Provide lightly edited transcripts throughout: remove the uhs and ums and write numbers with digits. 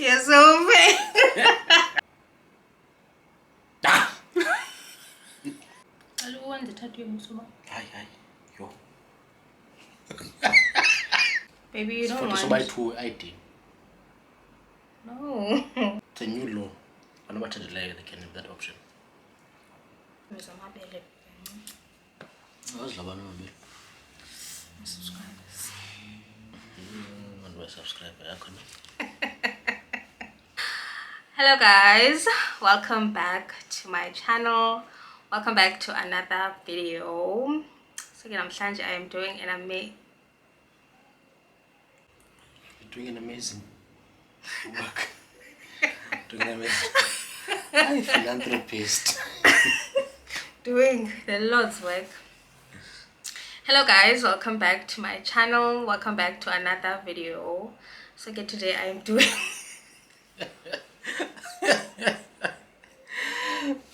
You're so fake. Hello, the tattoo musoma. Hi, yo. Baby, you don't So want. to ID. No. It's a new law. I'm about to delay. They can have that option. What's the one on me? Subscribers. When do I subscribe? I can't. Hello guys, welcome back to my channel. Welcome back to another video. So again, I am doing an amazing. You're doing an amazing work. Doing an amazing. I'm a philanthropist. Doing the Lord's work. Hello guys, welcome back to my channel. Welcome back to another video. So again, today I am doing.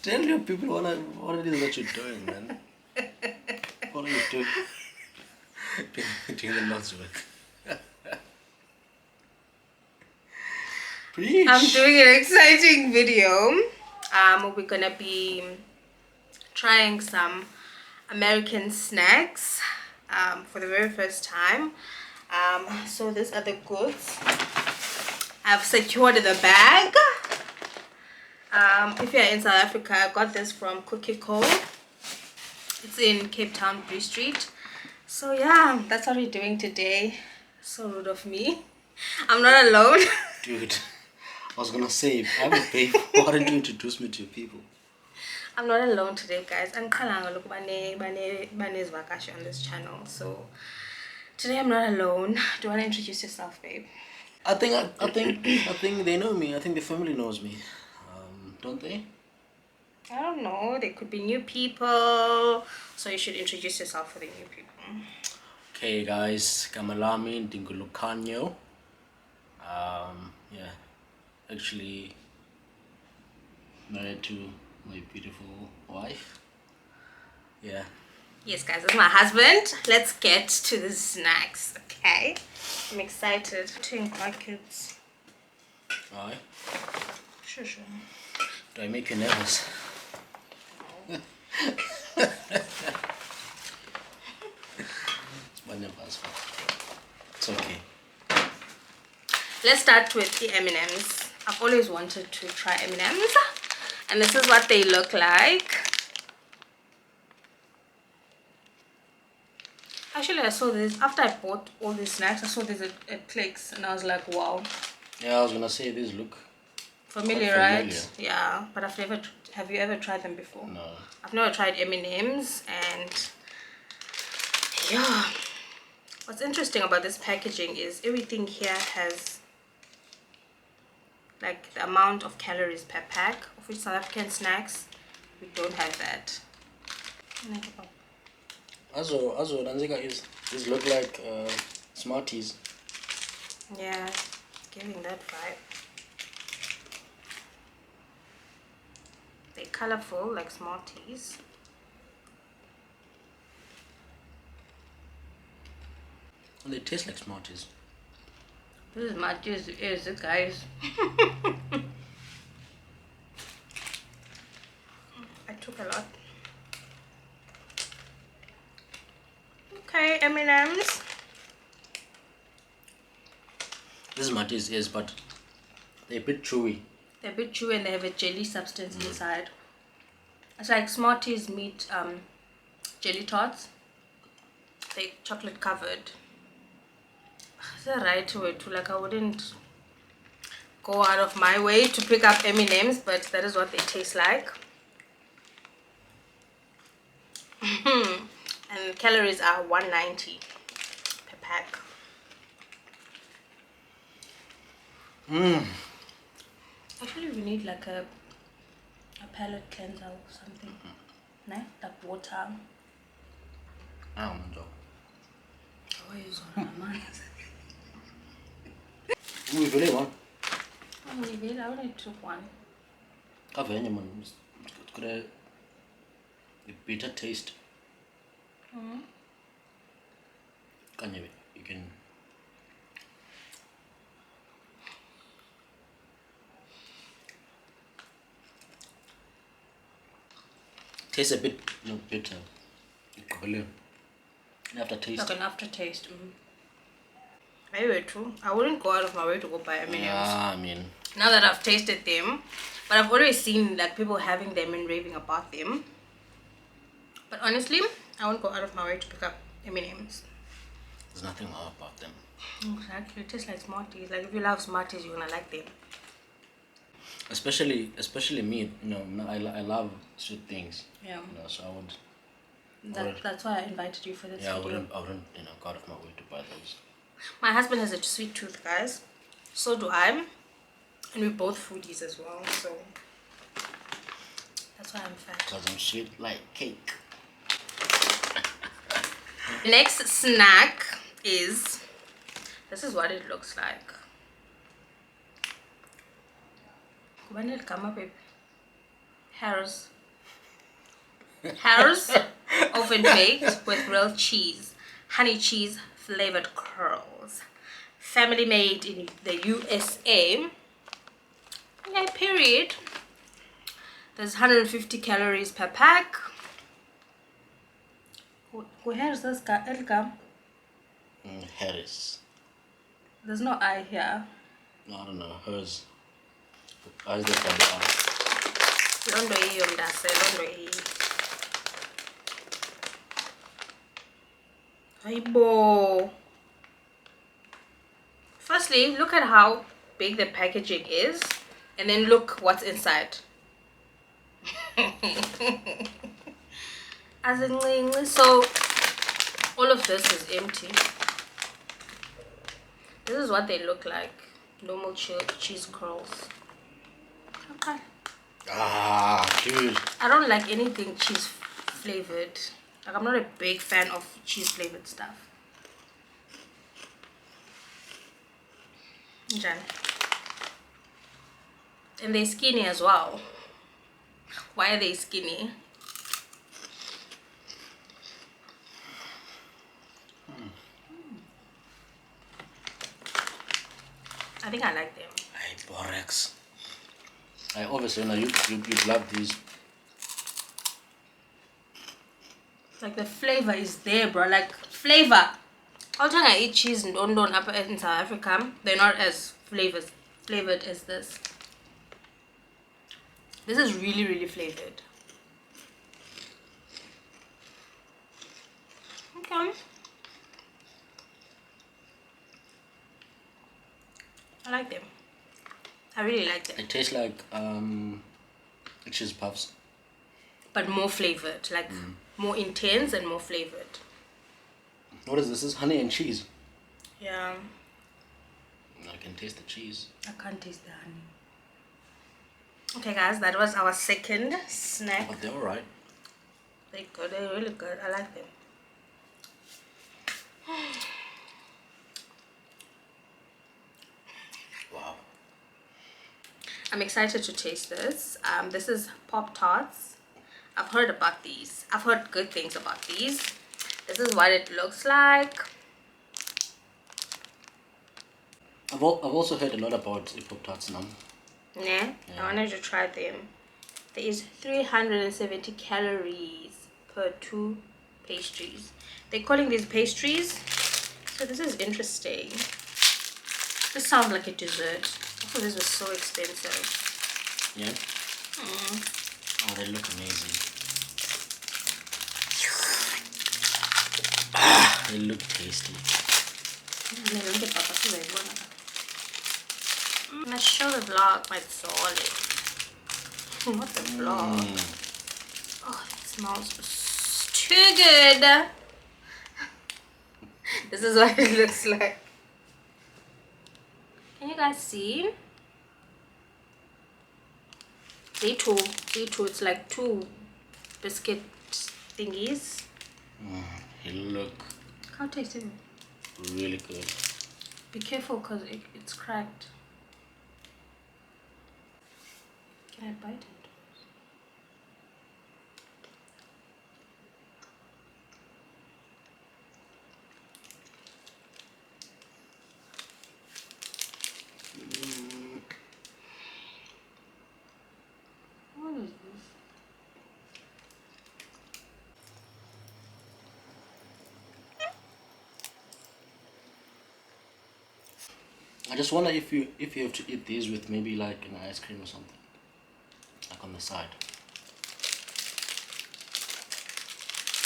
Tell your people what it is that you're doing, man. What are you doing? Doing the Lord's work. Preach. I'm doing an exciting video. We're gonna be trying some American snacks for the very first time. So these are the goods. I've secured the bag. If you're in South Africa, I got this from Cookie Co. It's in Cape Town, Bree Street. So yeah, that's what we're doing today. So rude of me. I'm not alone. Dude, I was gonna say, if I would pay, why don't you introduce me to your people? I'm not alone today, guys. I'm look on this channel. So today I'm not alone. Do you want to introduce yourself, babe? I think they know me. I think the family knows me. Don't they? I don't know. They could be new people. So you should introduce yourself for the new people. Okay, guys, Kamalami Dingulukanyo. Yeah, actually married to my beautiful wife. Yeah. Yes, guys, that's my husband. Let's get to the snacks, okay? I'm excited to invite kids. Alright. Sure. Do I make you nervous? It's okay. Let's start with the M&Ms. I've always wanted to try M&Ms, and this is what they look like. Actually, I saw this after I bought all these snacks. I saw this at Clicks, and I was like, wow. Yeah, I was gonna say these look familiar, right? Yeah, but I've never. Have you ever tried them before? No. I've never tried M&Ms, and yeah. What's interesting about this packaging is everything here has like the amount of calories per pack, of which South African snacks we don't have that. Also, Ranzika these look like Smarties. Yeah, giving that vibe. They're colorful like Smarties. And they taste like Smarties. This is my juice, is it, guys? I took a lot. Okay, M&Ms. This is Smarties, yes, but they're a bit chewy. They're a bit chewy and they have a jelly substance inside. It's like Smarties meet jelly tots. They're chocolate covered. Is that right way to, like, I wouldn't go out of my way to pick up M&Ms, but that is what they taste like. And calories are 190 per pack. Actually, we need like a palate cleanser or something. No? Like water. I don't know. Oh, is on my mind. We really want. I only took one. I've any man. It's got a bitter taste. You can Tastes a bit, bitter. Aftertaste. Like an aftertaste. Very true. I wouldn't go out of my way to go buy M&Ms. Yeah, I mean, Now that I've tasted them, but I've always seen like people having them and raving about them. But honestly, I won't go out of my way to pick up M&Ms. there's nothing wrong about them. Exactly, it tastes like Smarties. Like if you love Smarties, you're gonna like them. Especially me. I love sweet things. Yeah. So I would. That's why I invited you for this Yeah, video. I wouldn't, go out of my way to buy those. My husband has a sweet tooth, guys. So do I. And we're both foodies as well, so that's why I'm fat. Because I'm sweet like cake. Next snack is, this is what it looks like. When did it come up, babe? Harris oven baked with grilled cheese, honey cheese flavored curls, family made in the USA. Okay, period. There's 150 calories per pack. Where's this guy? Harris. There's no I here. No, I don't know. Hers. How's the double R? Londo hiyo mdase, londo hiyo. Aibo. Firstly, look at how big the packaging is, and then look what's inside. So all of this is empty. This is what they look like. Normal cheese curls. Okay. Dude. I don't like anything cheese flavored. Like, I'm not a big fan of cheese flavored stuff. Jan. And they're skinny as well. Why are they skinny? I think I like them. Hey, Borex. I obviously know you'd love these. Like the flavor is there, bro. Like flavor. All the time I eat cheese in London up in South Africa, they're not as flavored as this. This is really, really flavored. Okay. I like them. I really like them. It tastes like cheese puffs. But more flavored, like more intense and more flavored. What is this? This is honey and cheese. Yeah. I can taste the cheese. I can't taste the honey. Okay guys, that was our second snack. But they're alright. They're good, they're really good. I like them. Wow. I'm excited to taste this. This is Pop-Tarts. I've heard about these. I've heard good things about these. This is what it looks like. I've also heard a lot about Pop-Tarts now. Yeah, I wanted to try them. There is 370 calories per 2 pastries. They're calling these pastries. So this is interesting. This sounds like a dessert. I thought this was so expensive. Yeah? Oh, they look amazing. They look tasty. Let's show the vlog, my darling. What the vlog? Oh, that smells too good. This is what it looks like. Can you guys see? See two. It's like 2 biscuit thingies. They look How tasty? really good. Be careful because it's cracked. Can I bite it? What is this? I just wonder if you have to eat these with maybe like an ice cream or something, like on the side.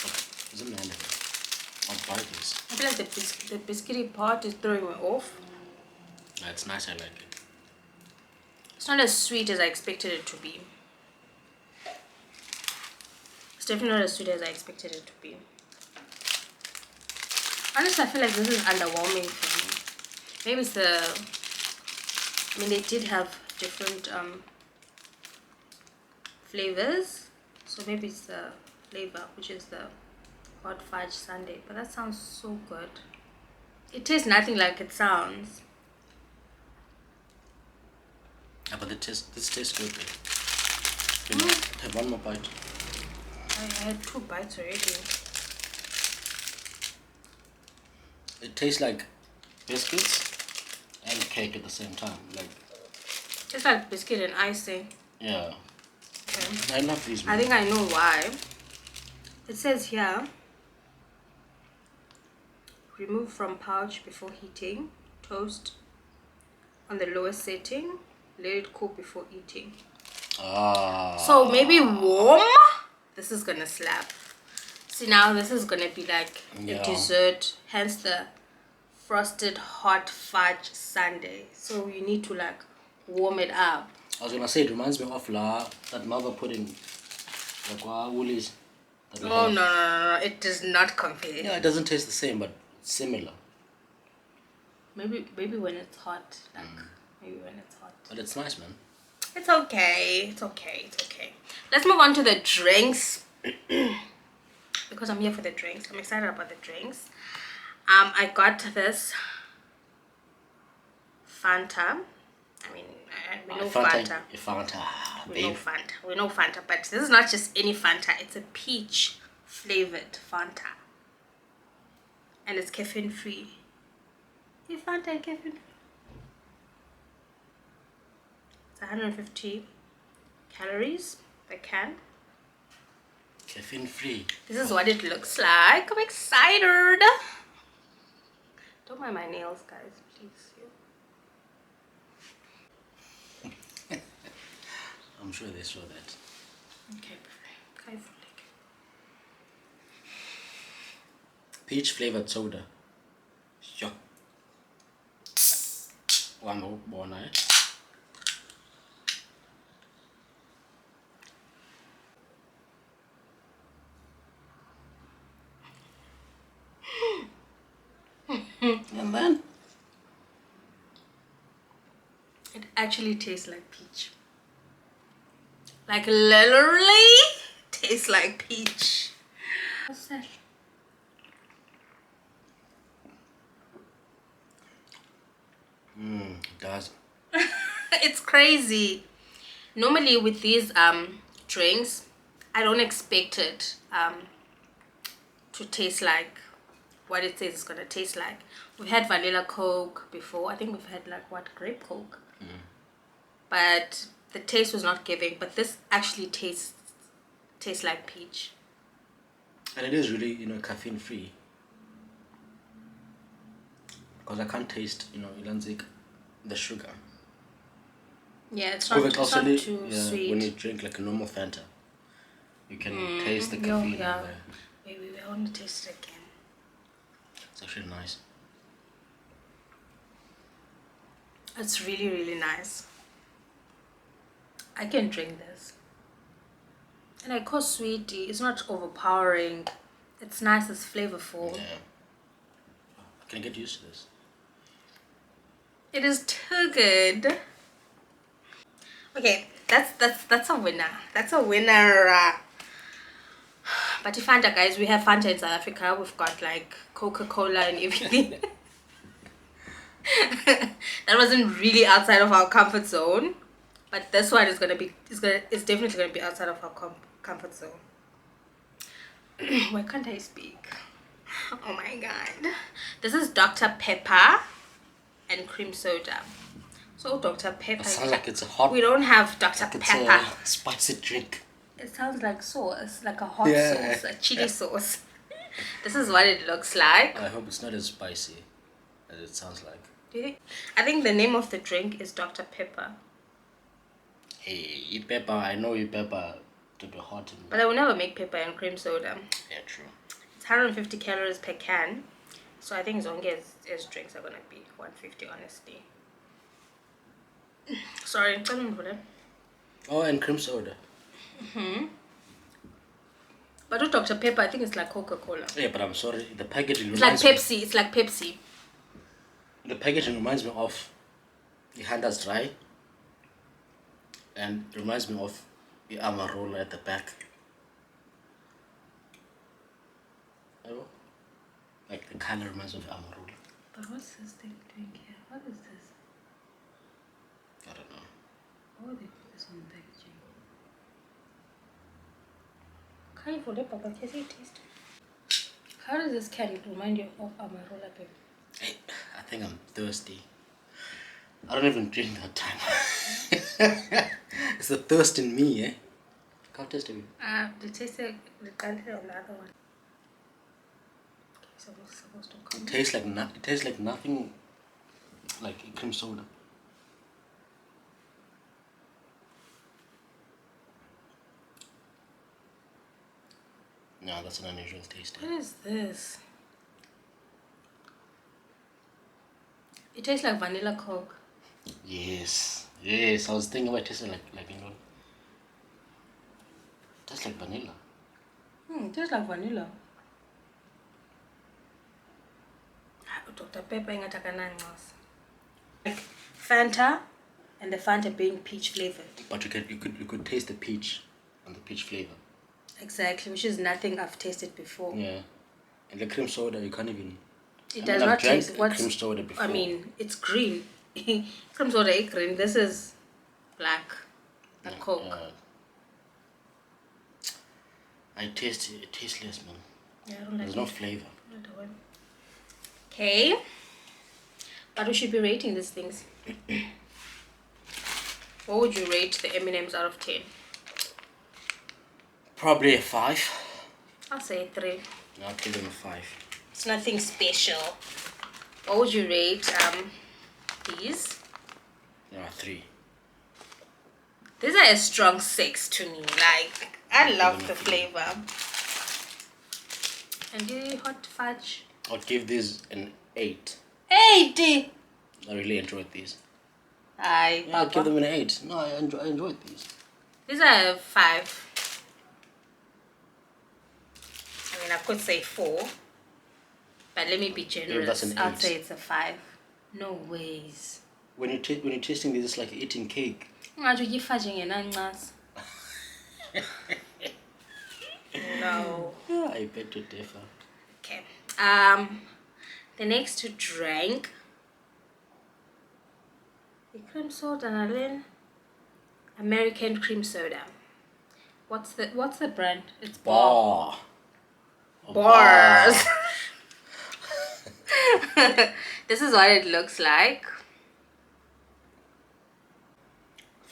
But isn't mandatory? I'll buy this. I feel like the biscuity part is throwing me off. Yeah, it's nice. I like it. It's not as sweet as I expected it to be. It's definitely not as sweet as I expected it to be. Honestly, I feel like this is underwhelming for me. Maybe it's the... I mean, they did have different flavors. So maybe it's the flavor, which is the hot fudge sundae. But that sounds so good. It tastes nothing like it sounds. Yeah, but this tastes good. You know, have one more bite. I had 2 bites already. It tastes like biscuits and cake at the same time. Like, It's like biscuit and icing. yeah. Okay. I love these. I think I know why. It says here, remove from pouch before heating, toast on the lowest setting, let it cool before eating. Ah. So maybe warm, this is gonna slap. See, now this is gonna be like Yeah. a dessert, hence the frosted hot fudge sundae. So you need to like warm it up. I was gonna say it reminds me of that mother pudding, like Woolies. Oh no, it does not compare. Yeah, it doesn't taste the same, but it's similar. Maybe when it's hot, like maybe when it's hot. But it's nice, man. It's okay. It's okay. It's okay. Let's move on to the drinks. Because I'm here for the drinks. I'm excited about the drinks. I got this Fanta. I mean, we know Fanta. Fanta, We know babe. Fanta. We know Fanta. But this is not just any Fanta. It's a peach flavored Fanta. And it's caffeine free. Is Fanta caffeine free? It's 150 calories, the can. Caffeine free. This is what it looks like. I'm excited. Don't mind my nails, guys, please. I'm sure they saw that. Okay, perfect. Peach flavored soda. Sure. One more, eh? And then It actually tastes like peach. Like literally tastes like peach. What's that? it does. It's crazy. Normally with these drinks, I don't expect it to taste like what it says it's gonna taste like. We've had vanilla Coke before. I think we've had like what, grape Coke. But the taste was not giving. But this actually tastes like peach. And it is really, caffeine free. Because I can't taste, Ilanzik, the sugar. Yeah, it's not too sweet. When you drink like a normal Fanta, you can taste the caffeine in there. Maybe I want to taste it again. It's actually nice. It's really, really nice. I can drink this. And I call sweetie. It's not overpowering. It's nice. It's flavorful. Yeah. I can get used to this. It is too good. Okay, that's a winner. That's a winner. But Fanta, guys, we have Fanta in South Africa. We've got like Coca-Cola and everything. That wasn't really outside of our comfort zone, but this one is it's definitely gonna be outside of our comfort zone. Why can't I speak? Oh my god. This is Dr. Pepper and cream soda. So Dr. Pepper. It sounds like it's a hot. We don't have Dr. Like it's Pepper. a spicy drink. It sounds like sauce, like a hot Yeah. sauce, a chili sauce. This is what it looks like. I hope it's not as spicy as it sounds like. Do you think? I think the name of the drink is Dr. Pepper. Hey, eat pepper. I know you pepper to be hot. But I will never make pepper and cream soda. Yeah, true. It's 150 calories per can. So I think Zonge as drinks are gonna be 150, honestly. Sorry, tell me about it. Oh, and cream soda. But with Dr. Pepper, I think it's like Coca-Cola. Yeah, but I'm sorry. The packaging It's like reminds me. Pepsi. It's like Pepsi. The packaging reminds me of the Handa's Dry. And reminds me of the Amarola at the back. Oh, like the color reminds me of Amarola. But what's this thing doing here? What is this? I don't know. Why would they put this on the packaging? Can you follow Papa? Can you taste? How does this can remind you of Amarola Pepper? Hey, I think I'm thirsty. I don't even drink that time. It's the thirst in me, eh? Can't taste it. The taste the country on the other one. Okay, so we're supposed to come. It tastes like nothing like cream soda. No, that's an unusual taste. What is this? It tastes like vanilla Coke. Yes, yes. I was thinking about tasting like tastes like vanilla. It tastes like vanilla. Dr. Pepper ingatakanan. Like Fanta, and the Fanta being peach flavored. But you could taste the peach and the peach flavor. Exactly, which is nothing I've tasted before. Yeah, and the cream soda you can't even. It I does mean, not I've drank taste. What's cream soda before. I mean, it's green. Cream soda is green. This is black. Like Coke. It tastes tasteless, man. Yeah, I don't like There's no flavor. Okay. But we should be rating these things. What would you rate the M&Ms out of 10? Probably a 5. I'll say 3. I'll give them a 5. It's nothing special. What would you rate these? There are 3. These are a strong 6 to me. Like, I love the flavor. And the hot fudge. I'd give these an 8. 8! I really enjoyed these. Aye, Yeah, I'd give them an 8. No, I enjoyed these. These are 5. I mean, I could say 4. But let me be generous. that's an I'll 8. say it's a 5. No ways. When you're tasting these, it's like eating cake. No. Yeah, I beg to differ. Okay. The next drink. The cream soda, Nalin. American cream soda. What's the brand? It's Bar. Bars. This is what it looks like.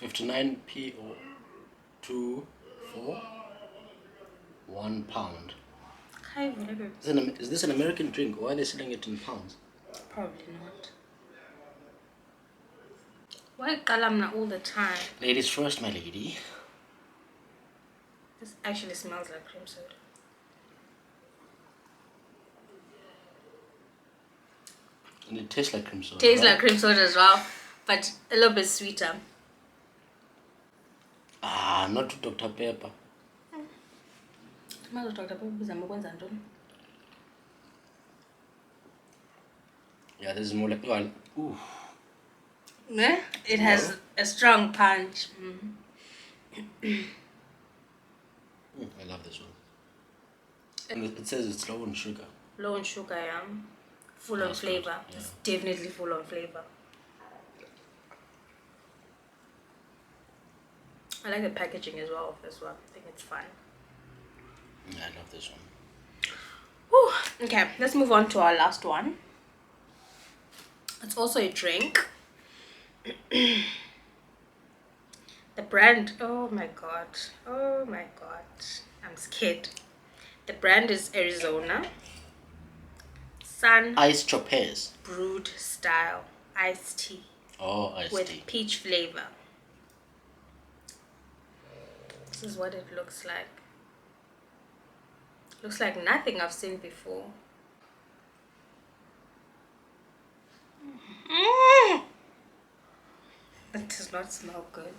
59p or 2, 4, £1. Is this an American drink? Why are they selling it in pounds? Probably not. Why Kalamna all the time? Ladies first, my lady. This actually smells like cream soda. And it tastes like cream soda. Tastes right? like cream soda as well, but a little bit sweeter. Ah, not Dr. Pepper. Yeah, this is more like ooh. It has a strong punch. I love this one. And it says it's low in sugar. Low in sugar, yeah. Full on flavor. Yeah. It's definitely full on flavor. I like the packaging as well of this one. I think it's fun. Yeah, I love this one. Whew. Okay, let's move on to our last one. It's also a drink. The brand, oh my god, I'm scared. The brand is Arizona Sun Ice Chopez. Brewed Style. iced tea Oh, iced with tea. peach flavor. This is what it looks like. Looks like nothing I've seen before. It does not smell good.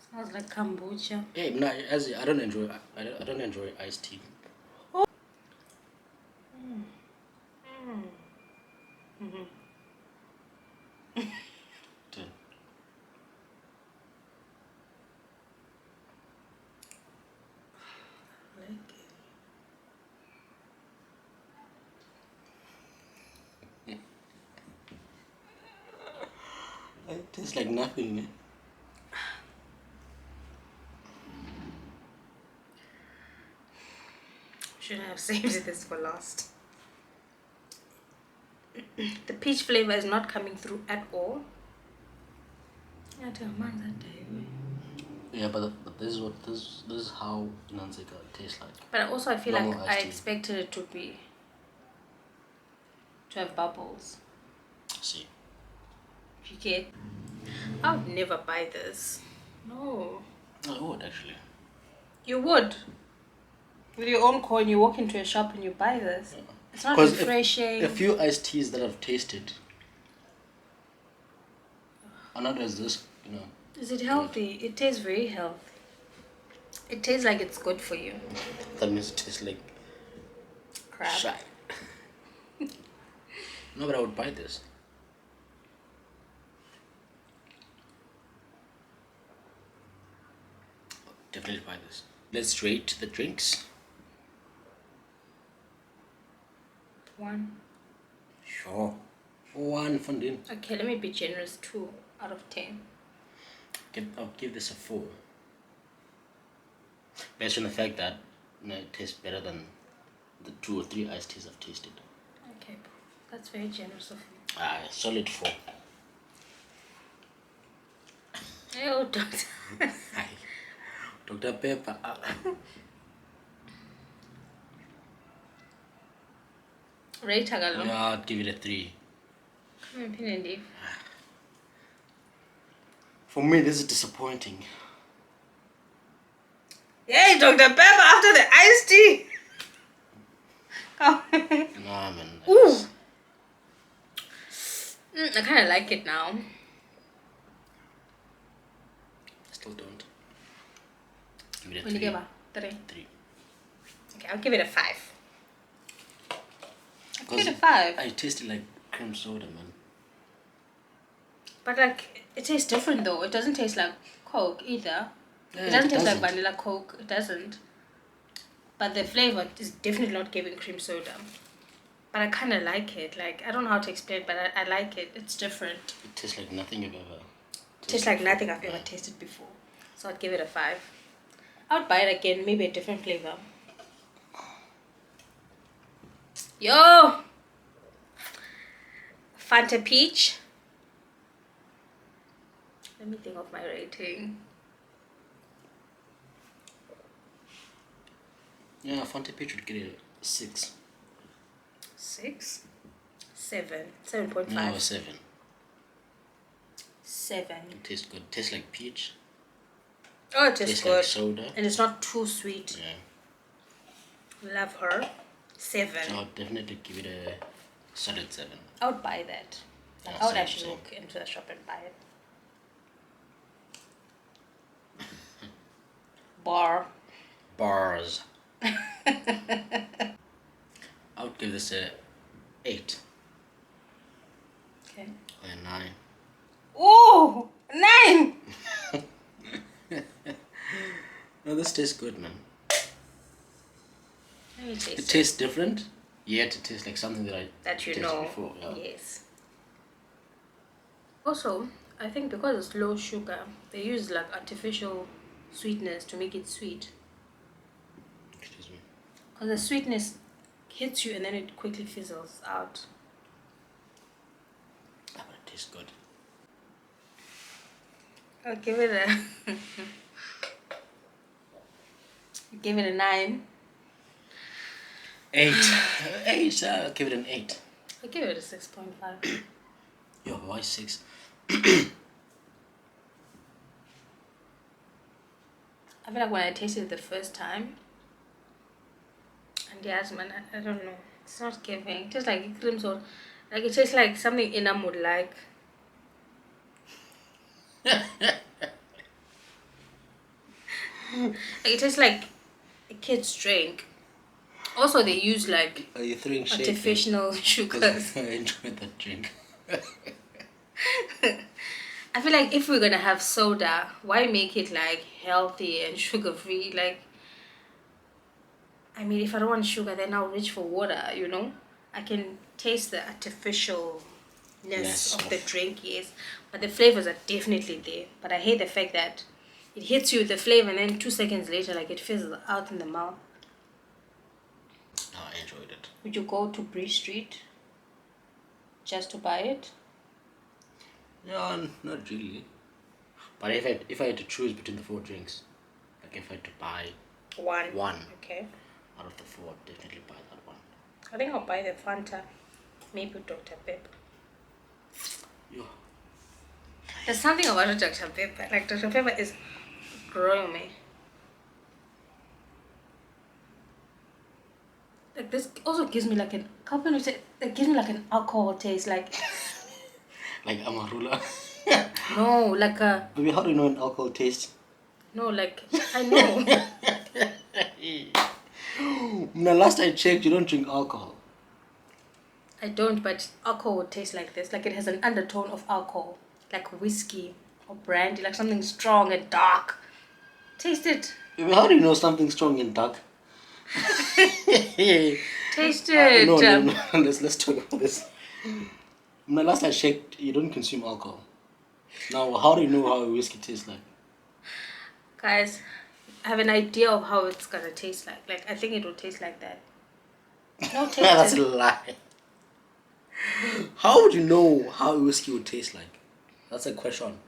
Smells like kombucha. Hey, no, as I don't enjoy. I don't enjoy iced tea. Dude, Like it. it tastes like nothing. Man. Shouldn't have saved this for last. The peach flavor is not coming through at all. Yeah, tell man that day. Yeah, but this is what this is how Nansika tastes like. But also I feel like Normal I iced tea. expected it to have bubbles. See, You get? I would never buy this. No. I would actually. You would. With your own coin, you walk into a shop and you buy this. Yeah. It's not 'Cause refreshing. A few iced teas that I've tasted are not as this, you know. Is it healthy? It tastes very healthy. It tastes like it's good for you. That means it tastes like Crap. shit. No, but I would buy this. Definitely buy this. Let's rate the drinks. 1. Sure. 1 funding. Okay, let me be generous. 2 out of 10. I'll give this a 4. Based on the fact that it tastes better than the 2 or 3 iced teas I've tasted. Okay, that's very generous of you. Solid 4. Oh, doctor. Aye. Dr. Pepper. Rate Tagalo. Yeah, I'd give it a 3. Come on, Pin and Leaf. For me, this is disappointing. Yay, Dr. Pepper after the iced tea. Come. Nah, man. Ooh. I kind of like it now. Still don't. Give it a When you 3. give a 3. 3. Okay, I'll give it a 5. I'll give it a 'Cause 5. I tasted like cream soda, man. But like, it tastes different though. It doesn't taste like Coke either. Yeah, It doesn't taste like doesn't. vanilla Coke. It doesn't. But the flavor is definitely not giving cream soda. But I kind of like it. Like, I don't know how to explain, but I like it. It's different. It tastes like nothing you've ever It tastes like before. nothing I've ever tasted before. So I'd give it a 5. I would buy it again, maybe a different flavor. Yo! Fanta Peach. Let me think of my rating. Yeah, Fanta Peach would get it a 6. 6? 7. 7.5. No, 7. 7. It tastes good. Tastes like peach. Oh, it tastes Tastes good. like soda. And it's not too sweet. Yeah. Love her. 7. So I'll definitely give it a solid 7. I would buy that. Like, Yeah, I would same, actually same. walk into the shop and buy it. Bar. Bars. I would give this a 8 Okay. or a 9. Ooh! 9! No, this tastes good, man. Let me taste It it. tastes different, yet it tastes like something that I That you tasted know. before. Yeah. Yes. Also, I think because it's low sugar, they use like artificial sweetness to make it sweet. Excuse me. Because the sweetness hits you and then it quickly fizzles out. Ah, but it tastes good. I'll give it a give it a 9. 8. 8. Give it an 8. I give it a 6.5. Yo, why 6? I feel like when I tasted it the first time, and yes, man, I don't know. It's not giving. It tastes like cream soda. Like it tastes like something Inam would like. Like it tastes like a kid's drink. Also, they use like Are you throwing shade? artificial sugars. I enjoyed that drink. I feel like if we're gonna have soda, why make it like healthy and sugar free? Like, I mean, if I don't want sugar, then I'll reach for water. You know, I can taste the artificialness Yes, of the of- drink, yes, but the flavors are definitely there. But I hate the fact that it hits you with the flavor, and then 2 seconds later, like it fizzles out in the mouth. Oh, I enjoyed it. Would you go to Bree Street just to buy it? No, not really. But if I had to choose between the 4 drinks, like if I had to buy one Okay. out of the 4, I'd definitely buy that one. I think I'll buy the Fanta. Maybe Dr. Pepper. Yo, There's something about Dr. Pepper. Like Dr. Pepper is growing me. Like this also gives me like an it gives me like an alcohol taste. Like like Amarula. no, like a Baby, how do you know an alcohol taste? no, like I know. Now, last I checked, you don't drink alcohol. I don't, but alcohol would taste like this. Like it has an undertone of alcohol, like whiskey or brandy, like something strong and dark. Taste it. Baby, how do you know something strong and dark? Taste it. No. Let's talk about this. Now, last I checked, you don't consume alcohol. Now, how do you know how a whiskey tastes like? Guys, I have an idea of how it's gonna taste like. Like I think it will taste like that. No taste. That's a it. lie. How would you know how a whiskey would taste like? That's a question.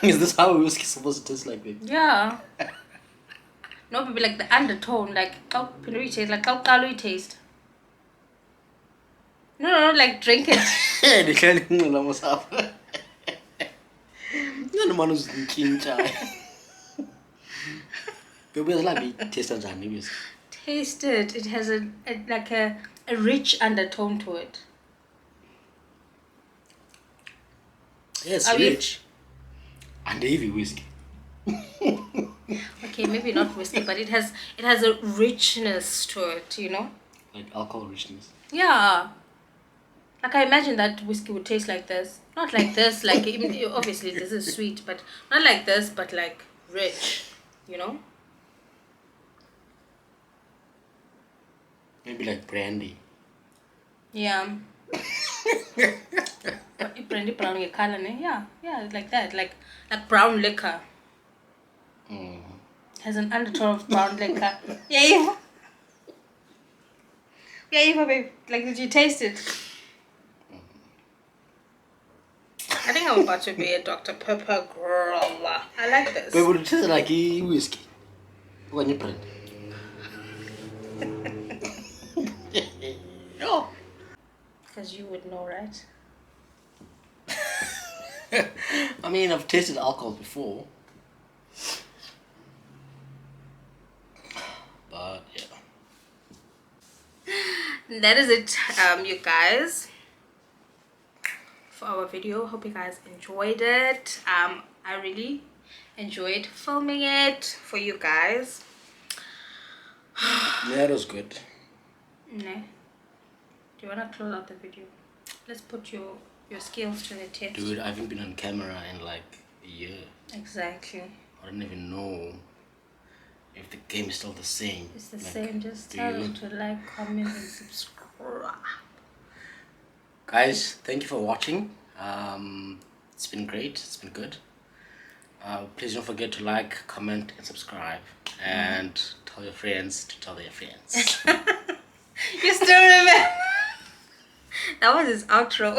Is this how a whiskey is supposed to taste like, baby? Yeah. No, but like the undertone, like how pinoi taste, like how kalui taste. No, like drink it. Ndihleli ngingqina mosapho. Ngani manje uzinkintsha. Baby, it's like taste njani whiskey? Taste it. It has a rich undertone to it. Yes, Are we- rich. And heavy whiskey. Okay, maybe not whiskey, but it has a richness to it, you know? Like alcohol richness. Yeah. Like I imagine that whiskey would taste like this. Not like this, like even, obviously this is sweet, but not like this, but like rich, you know? Maybe like brandy. Yeah. Brandy brown color, yeah, like that, like brown liquor. Has an undertone of brown liquor. Yeah, babe. Like, did you taste it? I think I'm about to be a Dr. Pepper girl. I like this. Baby, would it taste like whiskey? When you brandy. Oh. Because you would know, right? I mean, I've tasted alcohol before. But, yeah. That is it, you guys, for our video. Hope you guys enjoyed it. I really enjoyed filming it for you guys. Yeah, it was good. No. Do you want to close out the video? Let's put your skills to the test. Dude, I haven't been on camera in like a year. Exactly. I don't even know if the game is still the same. It's the Like, same. Just do tell you- them to like, comment, and subscribe. Guys, thank you for watching. It's been great. It's been good. Please don't forget to like, comment, and subscribe. And tell your friends to tell their friends. You still remember? That was his outro.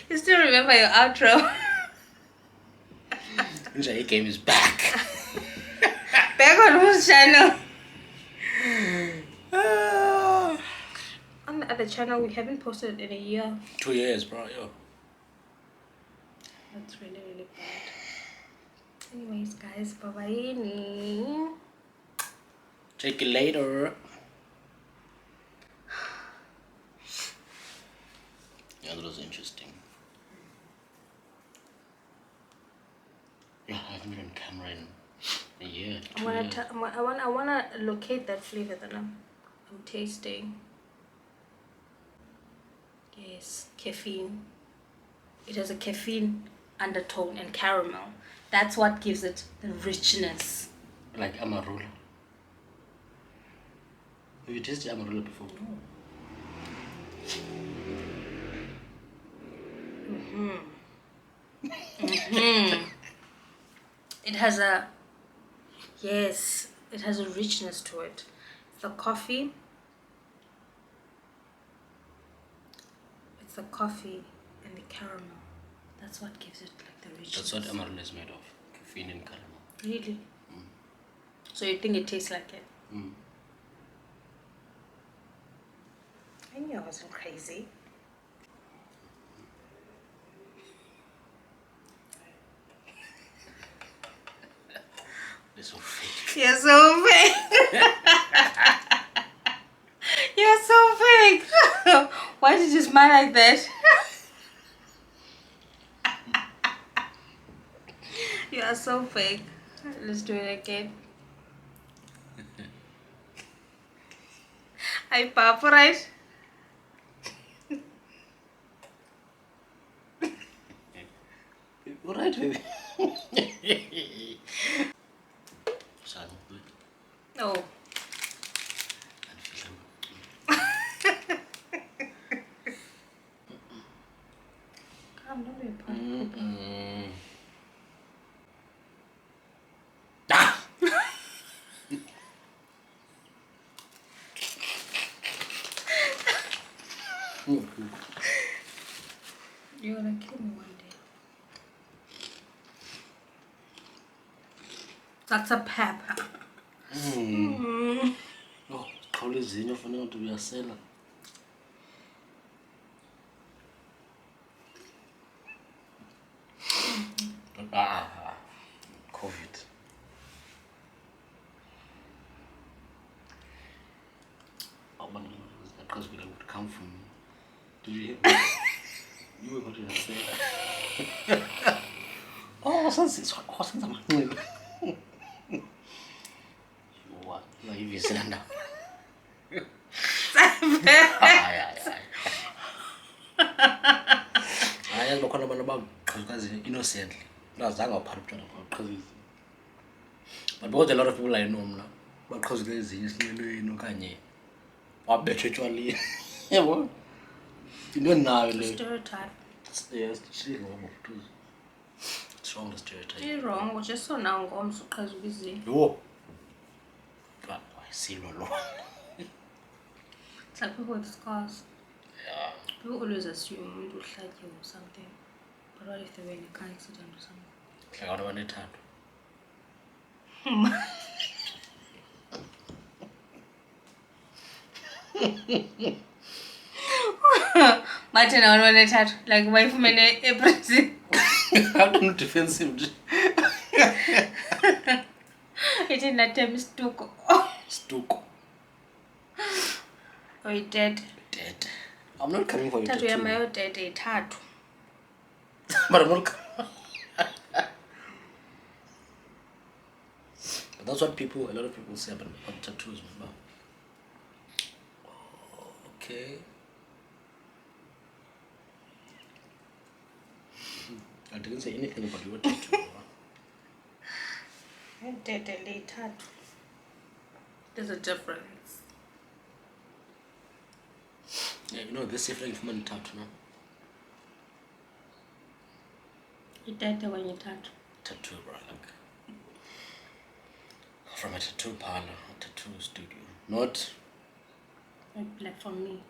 You still remember your outro? Ninja game is back. Back on whose channel? On the other channel, we haven't posted in a year. 2 years, bro. Yo. That's really, really bad. Anyways, guys, bye-bye. Check you later. Yeah, that was interesting. Yeah, I haven't been on camera in a year. 2 years. I wanna locate that flavor that I'm tasting. Yes, caffeine. It has a caffeine undertone and caramel. That's what gives it the richness. Like Amarula. Have you tasted Amarula before? It has a it has a richness to it. The coffee. It's the coffee and the caramel. That's what gives it like the richness. That's what Amarula is made of. Caffeine and caramel. Really? So you think it tastes like it? I knew I wasn't crazy. They're so fake. You're so fake. You're so fake. Why did you smile like that? You are so fake. Let's do it again. I pop, right? Alright, baby. Son, good. No. And feel Come, don't be a pop. Ah! You're gonna kill me one day. That's a pepper. Oh, probably Zinho for now to be a seller. COVID. Oh, man, that because we would come from. Did you hear me? You were going to say that. Oh, since I'm what? Like you said now. Hayi bakhona abantu abaqhazukazi innocently. Ngazange waphala utshwala baqhazuka. But because a lot of people I know mna baqhazuka ezinye esinelweni okanye wabethwa etshwaleni. Yebo. Into nayo le. Stereotype. Yes, she's wrong. It's wrong the stereotype. You're wrong. We're just so now I'm so crazy busy. Yo. But I see no law. It's like people with scars. Yeah. People always assume umuntu uhlatywe or something. But what if they were in a car accident or something? Like abantu abanethando. Martin, I want to touch like wife mene epresi. How do you defensive? It is not a stuko. Stuko. Or you dead. Dead. I'm not coming for you. Tattoo ya mayo dead tattoo. But I'm not coming. But that's what a lot of people say about tattoos, remember? Okay. I didn't say anything about your tattoo. I dead tattoo. There's a difference. Yeah, you know this is like from tattoo now. You dead when you tattoo. Tattoo, bro, like from a tattoo parlor, a tattoo studio, not. Like for me.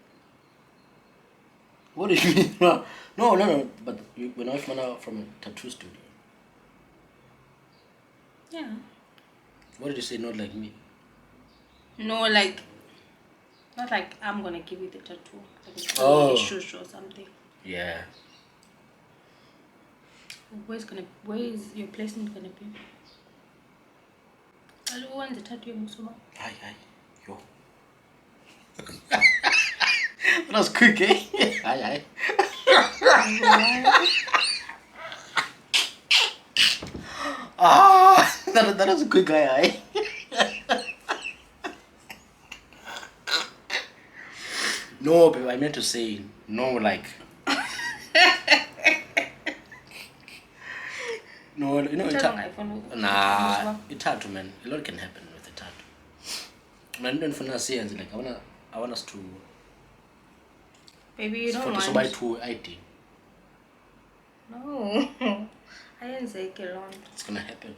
What do you mean? No. But we're not from a tattoo studio. Yeah. What did you say? Not like me. No, like, not like I'm gonna give you the tattoo. Like it's Oh. a shush or something. Yeah. Where is your placement gonna be? I don't want the tattoo Musuma. Hi. Yo. That was quick, eh? Hi. Ah, that was a quick guy, eh? No, babe, I meant to say no, like. No, you know, nah, it's hard to, man. A lot can happen with a tattoo. Man, don't for say like I want us to. Baby, you don't want. So by two ID. No, I didn't say it alone. It's gonna happen.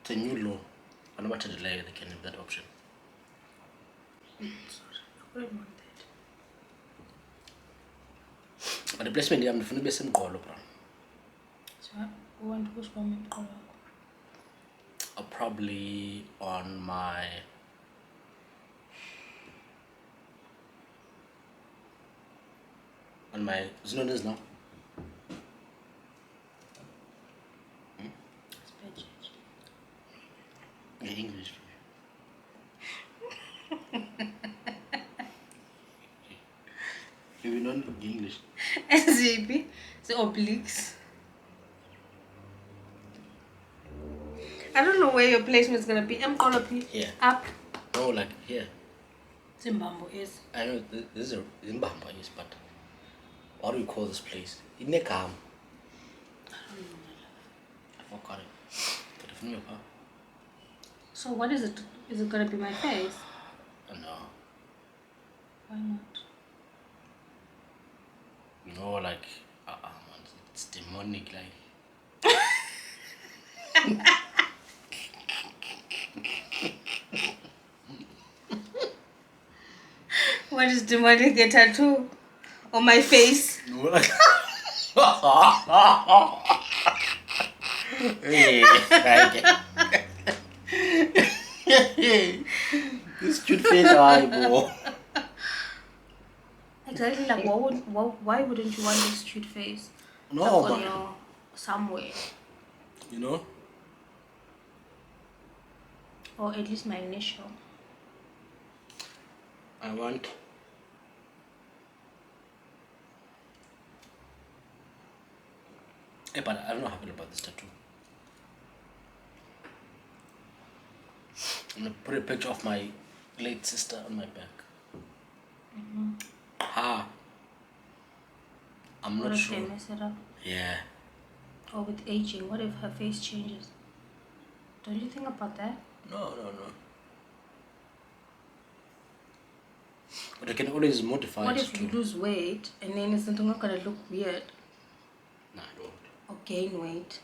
It's a new law. I know what to delay. They can have that option. Sorry, I wouldn't want that. But the placement, I'm going to be some call, bro. So I want to push from me. Probably on my. It's not this now. Yeah, English. Maybe not English. SGP, the obliques. I don't know where your placement is gonna be. I'm gonna be up. No, like here. Zimbabwe is. I know this is Zimbabwe, yes, but what do we call this place? In Nekam. I don't know, my love. I forgot it. But if you So what is it? Is it gonna be my face? no. Why not? No, like man, it's demonic, like. What is demonic a tattoo on my face? No, like. Hey, this cute face, bro. Exactly, like why wouldn't you want this street face? No, like on man. your somewhere, You know? or at least my initial. I want. Hey, but I don't know how I feel about this tattoo. I'm gonna put a picture of my late sister on my back. Ha. I'm What not if sure. they mess it up? Yeah. Or with aging, what if her face changes? Don't you think about that? No. But I can always modify What it if too. you lose weight and then it's not gonna look weird Nah, I don't. or gain weight?